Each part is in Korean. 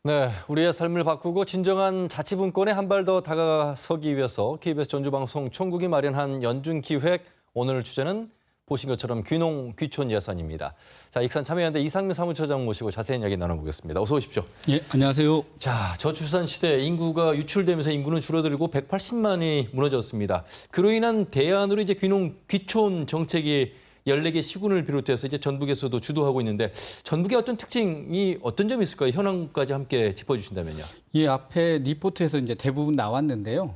네, 우리의 삶을 바꾸고 진정한 자치분권에 한 발 더 다가서기 위해서 KBS 전주방송 총국이 마련한 연중 기획, 오늘 주제는 보신 것처럼 귀농 귀촌 예산입니다. 자, 익산 참여연대 이상민 사무처장 모시고 자세한 이야기 나눠보겠습니다. 어서 오십시오. 예, 안녕하세요. 자, 저출산 시대 인구가 유출되면서 인구는 줄어들고 180만이 무너졌습니다. 그로 인한 대안으로 이제 귀농 귀촌 정책이 14개 시군을 비롯해서 이제 전북에서도 주도하고 있는데 전북의 어떤 특징이 어떤 점이 있을까요? 현황까지 함께 짚어주신다면요. 이 앞에 리포트에서 이제 대부분 나왔는데요.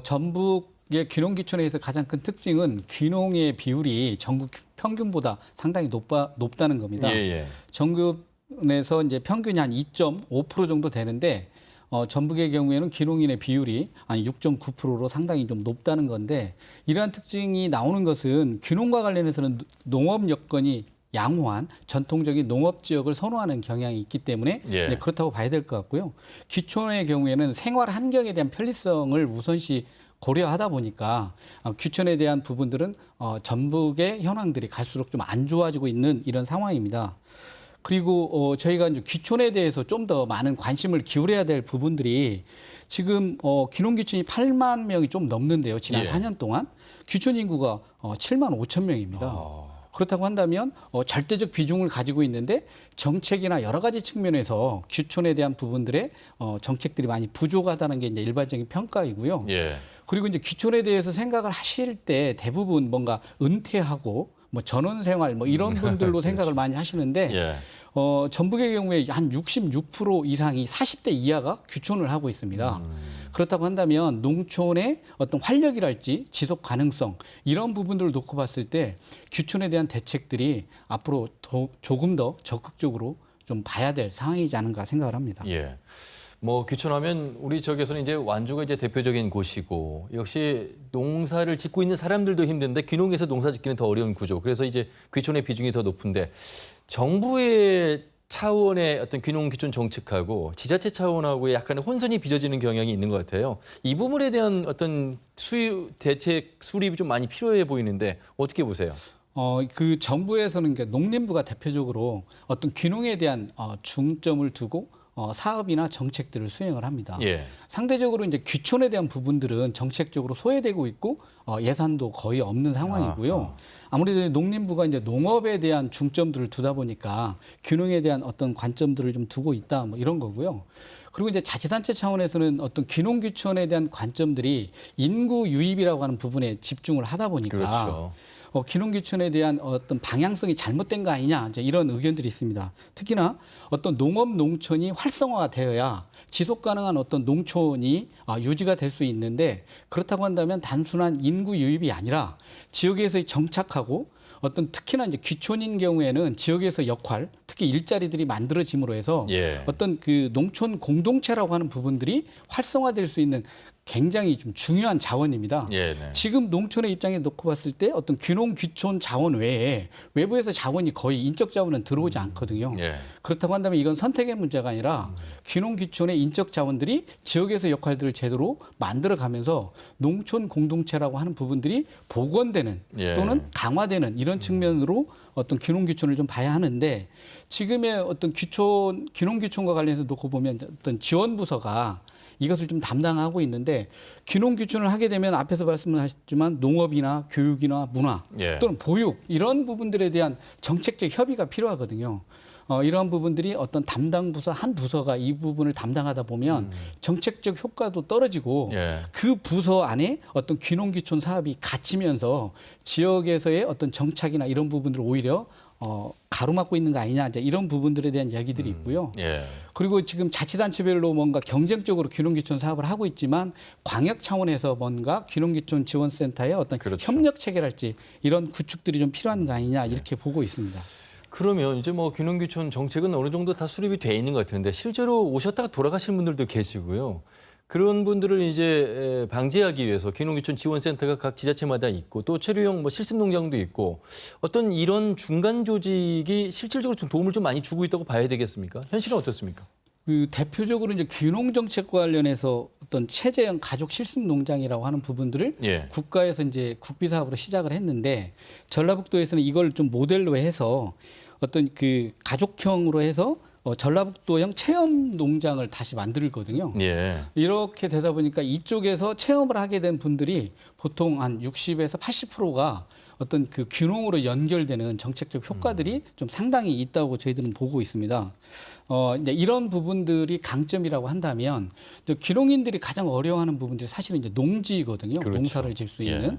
전북의 귀농 귀촌에서 가장 큰 특징은 귀농의 비율이 전국 평균보다 상당히 높다는 겁니다. 전국에서 이제 평균이 한 2.5% 정도 되는데 전북의 경우에는 귀농인의 비율이 한 6.9%로 상당히 좀 높다는 건데, 이러한 특징이 나오는 것은 귀농과 관련해서는 농업 여건이 양호한 전통적인 농업 지역을 선호하는 경향이 있기 때문에 이제 그렇다고 봐야 될 것 같고요. 귀촌의 경우에는 생활 환경에 대한 편리성을 우선시 고려하다 보니까 귀촌에 대한 부분들은 전북의 현황들이 갈수록 좀 안 좋아지고 있는 이런 상황입니다. 그리고 저희가 이제 귀촌에 대해서 좀 더 많은 관심을 기울여야 될 부분들이, 지금 귀농 귀촌이 8만 명이 좀 넘는데요. 지난 4년 동안 귀촌 인구가 7만 5천 명입니다. 그렇다고 한다면 절대적 비중을 가지고 있는데 정책이나 여러 가지 측면에서 귀촌에 대한 부분들의 정책들이 많이 부족하다는 게 이제 일반적인 평가이고요. 그리고 이제 귀촌에 대해서 생각을 하실 때 대부분 뭔가 은퇴하고 뭐 전원 생활 뭐 이런 분들로 생각을 많이 하시는데 전북의 경우에 한 66% 이상이 40대 이하가 귀촌을 하고 있습니다. 그렇다고 한다면 농촌의 어떤 활력이랄지 지속 가능성 이런 부분들을 놓고 봤을 때 귀촌에 대한 대책들이 앞으로 조금 더 적극적으로 좀 봐야 될 상황이지 않은가 생각을 합니다. 뭐 귀촌하면 우리 지역에서는 이제 완주가 이제 대표적인 곳이고, 역시 농사를 짓고 있는 사람들도 힘든데 귀농에서 농사 짓기는 더 어려운 구조. 그래서 이제 귀촌의 비중이 더 높은데, 정부의 차원의 어떤 귀농 귀촌 정책하고 지자체 차원하고의 약간의 혼선이 빚어지는 경향이 있는 것 같아요. 이 부분에 대한 어떤 대책 수립이 좀 많이 필요해 보이는데 어떻게 보세요? 그 정부에서는 농림부가 대표적으로 어떤 귀농에 대한 중점을 두고 사업이나 정책들을 수행을 합니다. 상대적으로 이제 귀촌에 대한 부분들은 정책적으로 소외되고 있고 예산도 거의 없는 상황이고요. 아무래도 농림부가 이제 농업에 대한 중점들을 두다 보니까 귀농에 대한 어떤 관점들을 좀 두고 있다, 뭐 이런 거고요. 그리고 이제 자치단체 차원에서는 어떤 귀농 귀촌에 대한 관점들이 인구 유입이라고 하는 부분에 집중을 하다 보니까 귀농 귀촌에 대한 어떤 방향성이 잘못된 거 아니냐, 이제 이런 의견들이 있습니다. 특히나 어떤 농업 농촌이 활성화가 되어야 지속 가능한 어떤 농촌이 유지가 될 수 있는데, 그렇다고 한다면 단순한 인구 유입이 아니라 지역에서 정착하고 어떤 특히나 이제 귀촌인 경우에는 지역에서 역할, 특히 일자리들이 만들어짐으로 해서 어떤 그 농촌 공동체라고 하는 부분들이 활성화될 수 있는 굉장히 좀 중요한 자원입니다. 지금 농촌의 입장에 놓고 봤을 때 어떤 귀농 귀촌 자원 외에 외부에서 자원이 거의 인적 자원은 들어오지 않거든요. 그렇다고 한다면 이건 선택의 문제가 아니라 귀농 귀촌의 인적 자원들이 지역에서 역할들을 제대로 만들어가면서 농촌 공동체라고 하는 부분들이 복원되는 또는 강화되는 이런 측면으로 어떤 귀농 귀촌을 좀 봐야 하는데, 지금의 어떤 귀농 귀촌과 관련해서 놓고 보면 어떤 지원 부서가 이것을 좀 담당하고 있는데, 귀농 귀촌을 하게 되면 앞에서 말씀하셨지만 농업이나 교육이나 문화 또는 보육 이런 부분들에 대한 정책적 협의가 필요하거든요. 이러한 부분들이 어떤 담당 부서 한 부서가 이 부분을 담당하다 보면 정책적 효과도 떨어지고 그 부서 안에 어떤 귀농 귀촌 사업이 갇히면서 지역에서의 어떤 정착이나 이런 부분들을 오히려 가로막고 있는 거 아니냐, 이제 이런 부분들에 대한 이야기들이 있고요. 그리고 지금 자치단체별로 뭔가 경쟁적으로 귀농귀촌 사업을 하고 있지만 광역 차원에서 뭔가 귀농귀촌 지원센터의 어떤 협력 체계랄지 이런 구축들이 좀 필요한 거 아니냐, 이렇게 보고 있습니다. 그러면 이제 뭐 귀농귀촌 정책은 어느 정도 다 수립이 돼 있는 것 같은데, 실제로 오셨다가 돌아가신 분들도 계시고요. 그런 분들을 이제 방지하기 위해서 귀농귀촌 지원센터가 각 지자체마다 있고, 또 체류형 뭐 실습농장도 있고, 어떤 이런 중간 조직이 실질적으로 좀 도움을 좀 많이 주고 있다고 봐야 되겠습니까? 현실은 어떻습니까? 그 대표적으로 이제 귀농 정책과 관련해서 어떤 체제형 가족 실습 농장이라고 하는 부분들을 국가에서 이제 국비 사업으로 시작을 했는데, 전라북도에서는 이걸 좀 모델로 해서 어떤 그 가족형으로 해서 전라북도형 체험 농장을 다시 만들거든요. 예. 이렇게 되다 보니까 이쪽에서 체험을 하게 된 분들이 보통 한 60에서 80%가 어떤 그 귀농으로 연결되는 정책적 효과들이 좀 상당히 있다고 저희들은 보고 있습니다. 이제 이런 부분들이 강점이라고 한다면 이제 귀농인들이 가장 어려워하는 부분들이 사실은 이제 농지거든요. 그렇죠. 농사를 질 수 있는. 예.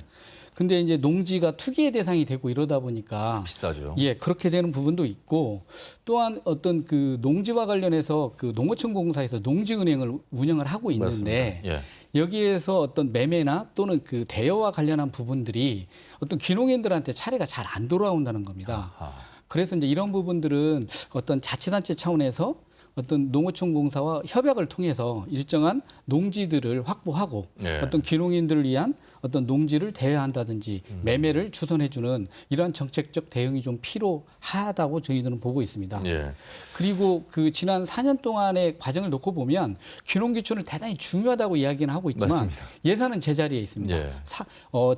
근데 이제 농지가 투기의 대상이 되고 이러다 보니까 비싸죠. 예, 그렇게 되는 부분도 있고 또한 어떤 그 농지와 관련해서 그 농어촌공사에서 농지은행을 운영을 하고 있는데 맞습니다. 예. 여기에서 어떤 매매나 또는 그 대여와 관련한 부분들이 어떤 귀농인들한테 차례가 잘 안 돌아온다는 겁니다. 아하. 그래서 이제 이런 부분들은 어떤 자치단체 차원에서 어떤 농어촌공사와 협약을 통해서 일정한 농지들을 확보하고 예. 어떤 귀농인들을 위한 어떤 농지를 대여한다든지 매매를 주선해주는 이러한 정책적 대응이 좀 필요하다고 저희들은 보고 있습니다. 예. 그리고 그 지난 4년 동안의 과정을 놓고 보면 귀농귀촌을 대단히 중요하다고 이야기는 하고 있지만 맞습니다. 예산은 제자리에 있습니다. 예.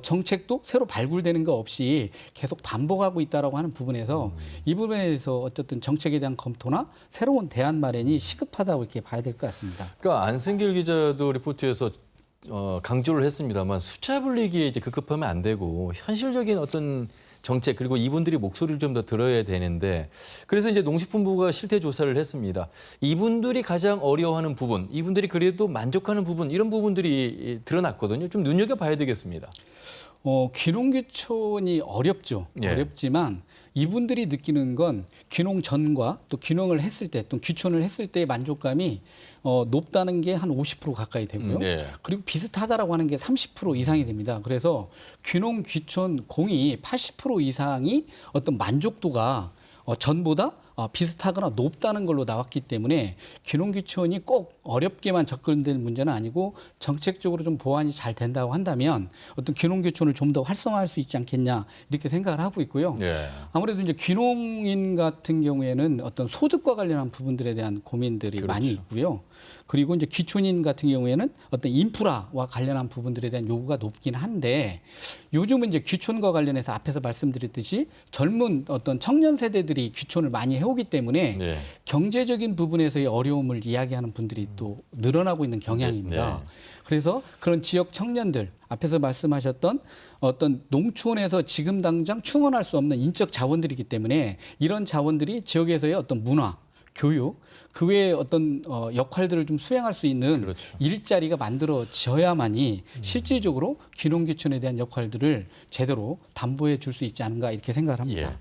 정책도 새로 발굴되는 거 없이 계속 반복하고 있다라고 하는 부분에서 이 부분에 대해서 어쨌든 정책에 대한 검토나 새로운 대안 마련이 시급하다고 이렇게 봐야 될 것 같습니다. 그러니까 안승길 기자도 리포트에서 강조를 했습니다만 숫자 불리기에 이제 급급하면 안 되고 현실적인 어떤 정책 그리고 이분들이 목소리를 좀 더 들어야 되는데 그래서 이제 농식품부가 실태 조사를 했습니다. 이분들이 가장 어려워하는 부분, 이분들이 그래도 만족하는 부분 이런 부분들이 드러났거든요. 좀 눈여겨봐야 되겠습니다. 귀농귀촌이 어렵죠. 예. 어렵지만 이분들이 느끼는 건 귀농 전과 또 귀농을 했을 때 또 귀촌을 했을 때의 만족감이 높다는 게 한 50% 가까이 되고요. 예. 그리고 비슷하다라고 하는 게 30% 이상이 됩니다. 그래서 귀농 귀촌 공이 80% 이상이 어떤 만족도가 전보다 비슷하거나 높다는 걸로 나왔기 때문에 귀농귀촌이 꼭 어렵게만 접근될 문제는 아니고 정책적으로 좀 보완이 잘 된다고 한다면 어떤 귀농귀촌을 좀 더 활성화할 수 있지 않겠냐 이렇게 생각을 하고 있고요. 예. 아무래도 이제 귀농인 같은 경우에는 어떤 소득과 관련한 부분들에 대한 고민들이 그렇죠. 많이 있고요. 그리고 이제 귀촌인 같은 경우에는 어떤 인프라와 관련한 부분들에 대한 요구가 높긴 한데 요즘은 이제 귀촌과 관련해서 앞에서 말씀드렸듯이 젊은 어떤 청년 세대들이 귀촌을 많이 해오기 때문에 예. 경제적인 부분에서의 어려움을 이야기하는 분들이 또 늘어나고 있는 경향입니다. 네. 그래서 그런 지역 청년들 앞에서 말씀하셨던 어떤 농촌에서 지금 당장 충원할 수 없는 인적 자원들이기 때문에 이런 자원들이 지역에서의 어떤 문화, 교육, 그 외에 어떤 역할들을 좀 수행할 수 있는 그렇죠. 일자리가 만들어져야만이 실질적으로 귀농귀촌에 대한 역할들을 제대로 담보해 줄 수 있지 않은가 이렇게 생각을 합니다. 예.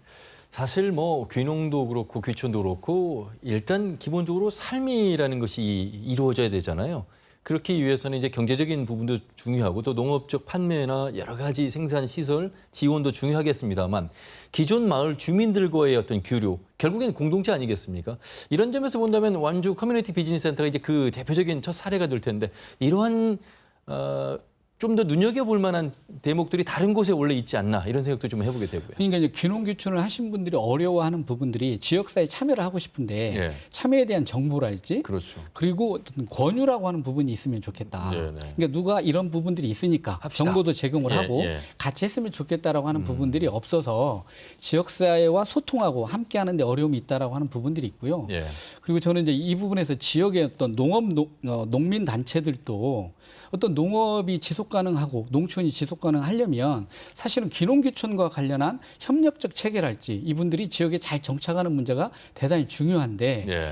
사실 뭐 귀농도 그렇고 귀촌도 그렇고 일단 기본적으로 삶이라는 것이 이루어져야 되잖아요. 그렇기 위해서는 이제 경제적인 부분도 중요하고 또 농업적 판매나 여러 가지 생산 시설 지원도 중요하겠습니다만 기존 마을 주민들과의 어떤 교류 결국엔 공동체 아니겠습니까? 이런 점에서 본다면 완주 커뮤니티 비즈니스 센터가 이제 그 대표적인 첫 사례가 될 텐데 이러한 좀 더 눈여겨볼 만한 대목들이 다른 곳에 원래 있지 않나 이런 생각도 좀 해보게 되고요. 그러니까 이제 귀농귀촌을 하신 분들이 어려워하는 부분들이 지역사회에 참여를 하고 싶은데 예. 참여에 대한 정보랄지 그렇죠. 그리고 어떤 권유라고 하는 부분이 있으면 좋겠다. 네네. 그러니까 누가 이런 부분들이 있으니까 합시다. 정보도 제공을 예, 하고 예. 같이 했으면 좋겠다라고 하는 부분들이 없어서 지역사회와 소통하고 함께하는 데 어려움이 있다라고 하는 부분들이 있고요. 예. 그리고 저는 이제 이 부분에서 지역의 어떤 농민 단체들도 어떤 농업이 지속 가능하고 농촌이 지속 가능하려면 사실은 귀농귀촌과 관련한 협력적 체계랄지 이분들이 지역에 잘 정착하는 문제가 대단히 중요한데 예.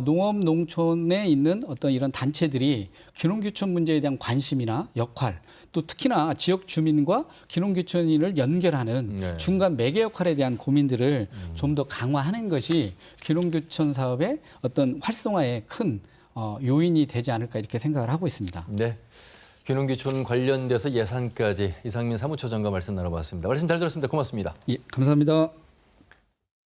농업 농촌에 있는 어떤 이런 단체들이 귀농귀촌 문제에 대한 관심이나 역할 또 특히나 지역 주민과 귀농귀촌인을 연결하는 네. 중간 매개 역할에 대한 고민들을 좀 더 강화하는 것이 귀농귀촌 사업의 어떤 활성화에 큰 요인이 되지 않을까 이렇게 생각을 하고 있습니다. 네. 귀농귀촌 관련돼서 예산까지 이상민 사무처장과 말씀 나눠봤습니다. 말씀 잘 들었습니다. 고맙습니다. 예, 감사합니다.